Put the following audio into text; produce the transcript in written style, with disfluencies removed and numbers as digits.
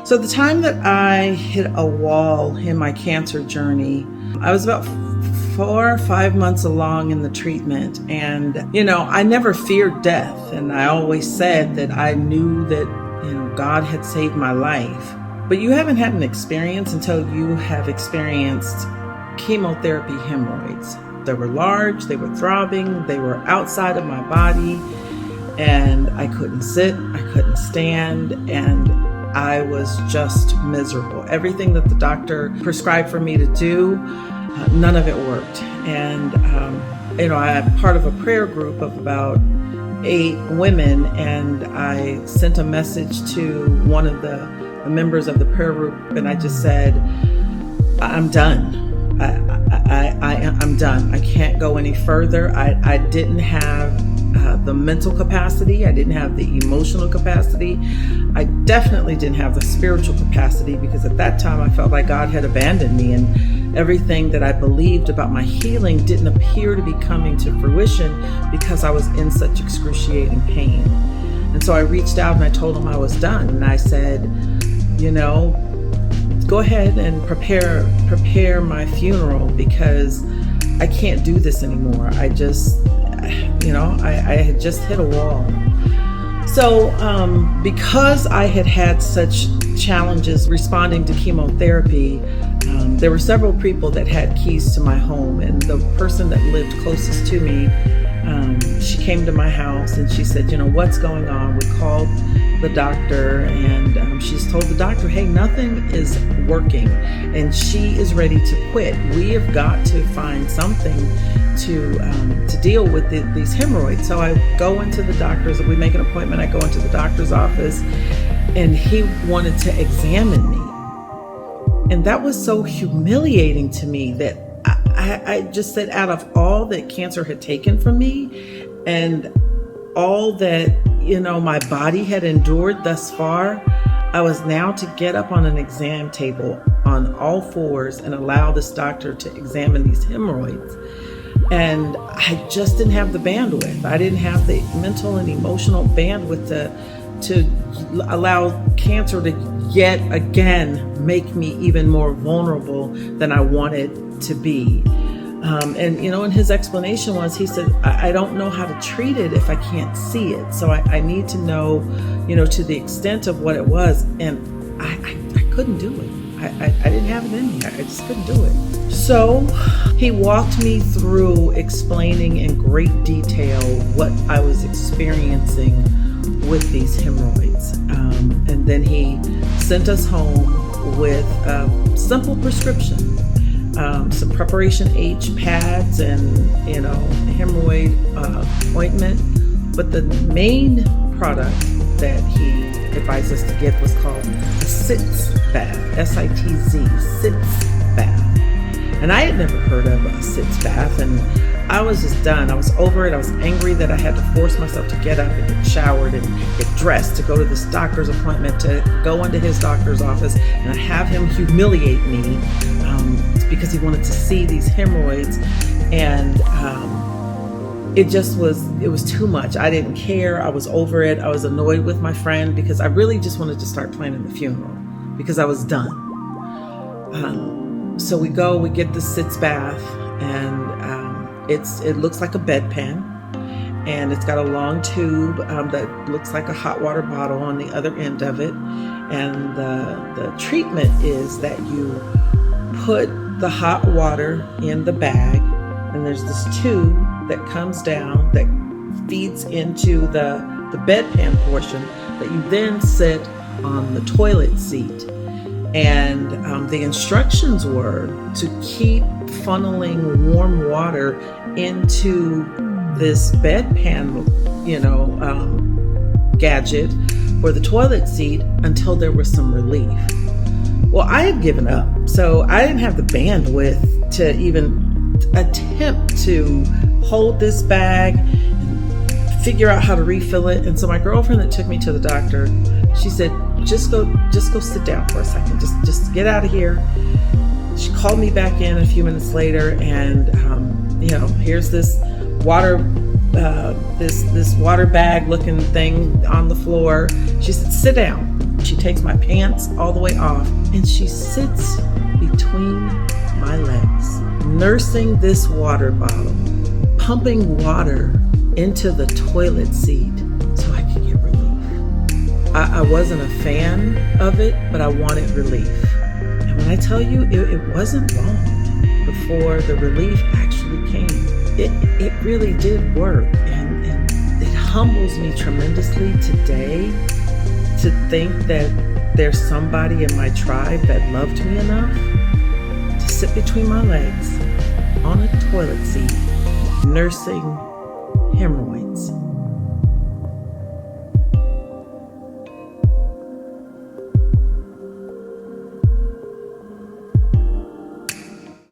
So the time that I hit a wall in my cancer journey, I was about 4 or 5 months along in the treatment. And, I never feared death. And I always said that I knew that, God had saved my life. But you haven't had an experience until you have experienced chemotherapy hemorrhoids. They were large, they were throbbing, they were outside of my body, and I couldn't sit, I couldn't stand, and I was just miserable. Everything that the doctor prescribed for me to do, none of it worked. And, I'm part of a prayer group of about 8 women, and I sent a message to one of the members of the prayer group, and I just said, I'm done. I'm done. I can't go any further. I didn't have the mental capacity. I didn't have the emotional capacity. I definitely didn't have the spiritual capacity, because at that time I felt like God had abandoned me, and everything that I believed about my healing didn't appear to be coming to fruition because I was in such excruciating pain. And so I reached out and I told him I was done. And I said, go ahead and prepare my funeral, because I can't do this anymore. I just, I had just hit a wall. So because I had had such challenges responding to chemotherapy, there were several people that had keys to my home, and the person that lived closest to me, she came to my house and she said, what's going on? We called the doctor, and she's told the doctor, hey, nothing is working, and she is ready to quit. We have got to find something to deal with these hemorrhoids. So I go into the doctor's, we make an appointment, I go into the doctor's office, and he wanted to examine me. And that was so humiliating to me that I just said, out of all that cancer had taken from me and all that, my body had endured thus far, I was now to get up on an exam table on all fours and allow this doctor to examine these hemorrhoids. And I just didn't have the bandwidth. I didn't have the mental and emotional bandwidth to allow cancer to yet again make me even more vulnerable than I wanted to be. And his explanation was, he said, I don't know how to treat it if I can't see it. So I need to know, to the extent of what it was. And I couldn't do it. I didn't have it in me. I just couldn't do it. So he walked me through explaining in great detail what I was experiencing with these hemorrhoids. And then he sent us home with a simple prescription. Some Preparation H pads and, hemorrhoid ointment. But the main product that he advised us to get was called a Sitz Bath, S-I-T-Z, Sitz Bath. And I had never heard of a Sitz Bath, and I was just done. I was over it. I was angry that I had to force myself to get up and get showered and get dressed to go to this doctor's appointment, to go into his doctor's office and have him humiliate me because he wanted to see these hemorrhoids. And it was too much. I didn't care. I was over it. I was annoyed with my friend because I really just wanted to start planning the funeral because I was done. So we get the Sitz Bath, and it looks like a bedpan, and it's got a long tube that looks like a hot water bottle on the other end of it. And the treatment is that you put the hot water in the bag, and there's this tube that comes down that feeds into the bedpan portion that you then sit on the toilet seat. And the instructions were to keep funneling warm water into this bedpan, gadget for the toilet seat until there was some relief. Well, I had given up, so I didn't have the bandwidth to even attempt to hold this bag and figure out how to refill it. And so my girlfriend that took me to the doctor, she said, just go sit down for a second, just get out of here. She called me back in a few minutes later, and here's this water this water bag looking thing on the floor. She said, sit down. She takes my pants all the way off and she sits between my legs, nursing this water bottle, pumping water into the toilet seat so I could get relief. I wasn't a fan of it, but I wanted relief. And when I tell you, it wasn't long before the relief actually came. It really did work, and it humbles me tremendously today to think that there's somebody in my tribe that loved me enough to sit between my legs on a toilet seat nursing hemorrhoids.